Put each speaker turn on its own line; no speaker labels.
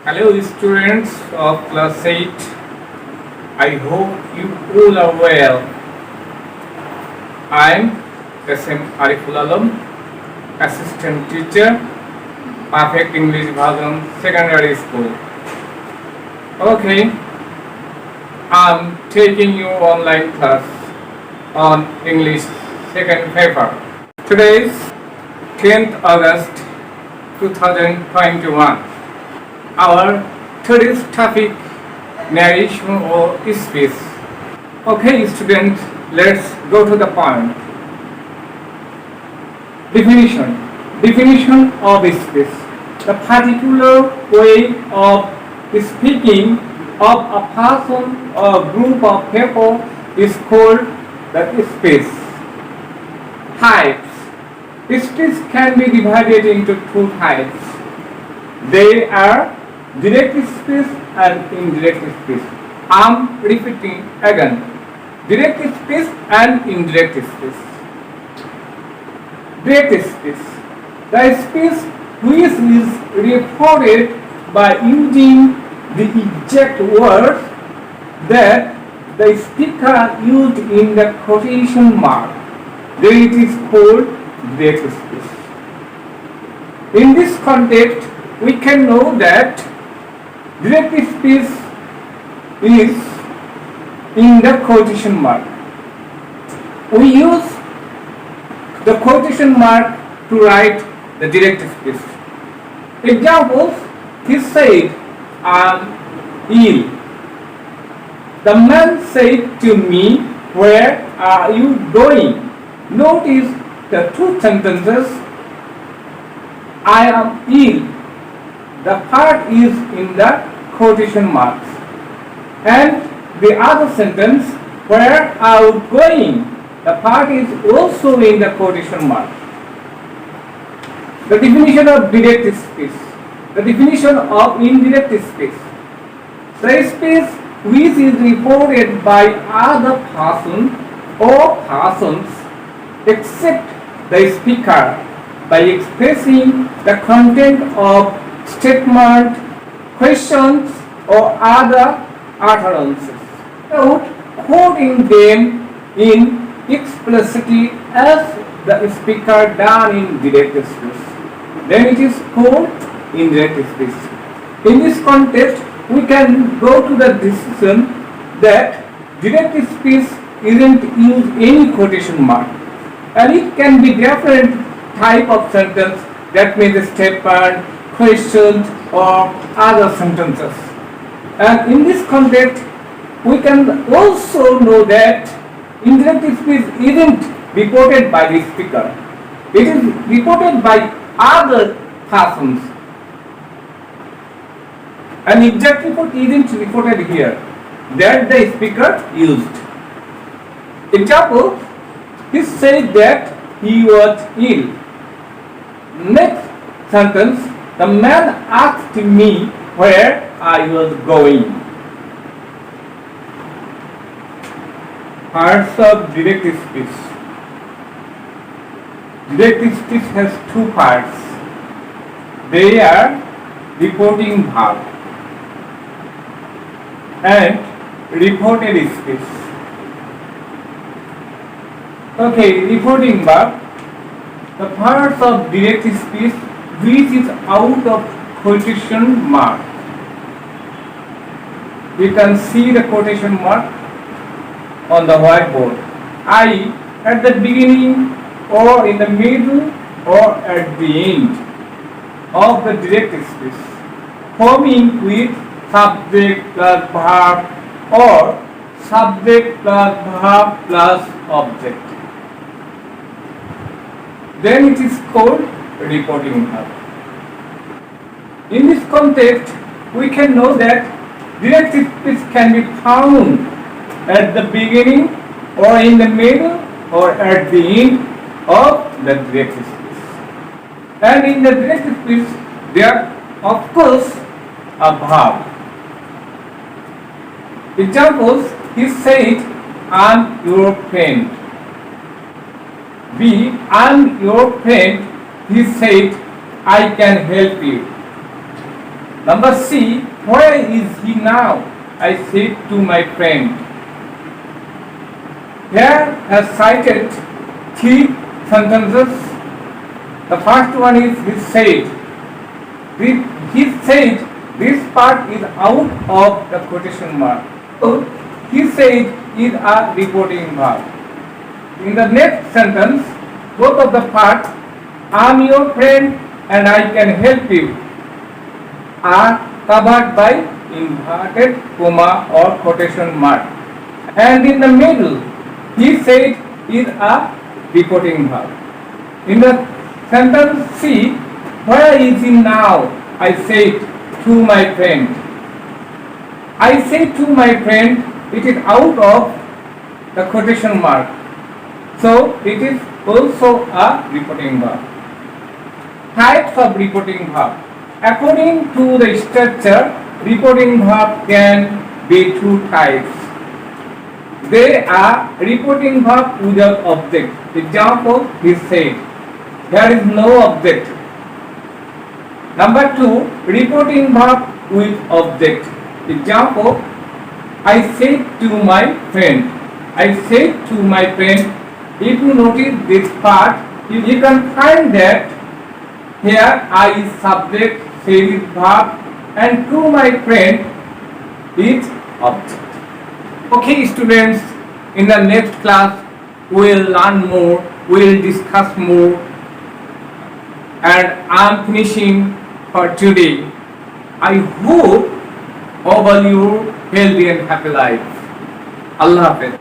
Hello, students of class 8. I hope you all are well. I am SM Ariful Alam, Assistant Teacher, Perfect English Bhagan Secondary School. Okay, I'm taking you online class on English second paper. Today is 10th August 2021. Our today's topic narration or speech. Okay, students, let's go to the point. Definition. Definition of speech. The particular way of speaking of a person or group of people is called the speech. Types. Speech can be divided into two types. They are direct speech and indirect speech. I'm repeating again. Direct speech and indirect speech. Direct speech. The speech which is reported by using the exact words that the speaker used in the quotation mark. Then it is called direct speech. In this context, we can know that direct speech is in the quotation mark. We use the quotation mark to write the direct speech. Examples, he said, I'm ill. The man said to me, where are you going? Notice the two sentences. I am ill. The part is in the quotation marks. And the other sentence, where are you going? The part is also in the quotation mark. The definition of direct speech. The definition of indirect speech. The speech which is reported by other person or persons except the speaker by expressing the content of statement, questions, or other utterances without quoting them in explicitly as the speaker done in direct speech. Then it is called indirect speech. In this context, we can go to the decision that direct speech isn't use any quotation mark, and it can be different type of sentence, that means a statement, questions, or other sentences. And in this context, we can also know that indirect speech isn't reported by the speaker. It is reported by other persons. An exact report isn't reported here, that the speaker used. Example, he said that he was ill. Next sentence, the man asked me where I was going. Parts of direct speech. Direct speech has two parts. They are reporting verb and reported speech. Okay, reporting verb. The parts of direct speech which is out of quotation mark. You can see the quotation mark on the whiteboard. I at the beginning or in the middle or at the end of the direct speech, forming with subject plus verb or subject plus verb plus object. Then it is called reporting verb. In this context, we can know that direct speech can be found at the beginning or in the middle or at the end of the direct speech. And in the direct speech, there of course a verb. Examples, he said, I'm your friend. B, I'm your friend. He said, I can help you. Number C, where is he now? I said to my friend. Here has cited three sentences. The first one is he said. He said, this part is out of the quotation mark. So he said is a reporting verb. In the next sentence, both of the parts, I'm your friend and I can help you, are covered by inverted comma or quotation mark. And in the middle, he said is a reporting verb. In the sentence C, where is he now? I said to my friend. I said to my friend, it is out of the quotation mark. So it is also a reporting verb. Types of reporting verb. According to the structure, reporting verb can be two types. They are reporting verb without object. Example, he said. There is no object. Number two, reporting verb with object. Example, I said to my friend. I said to my friend. If you notice this part, you can find that here I is subject, said is verb, and to my friend is object. Okay, students, in the next class we will learn more, we will discuss more, and I am finishing for today. I hope all of you healthy and happy life. Allah Hafiz.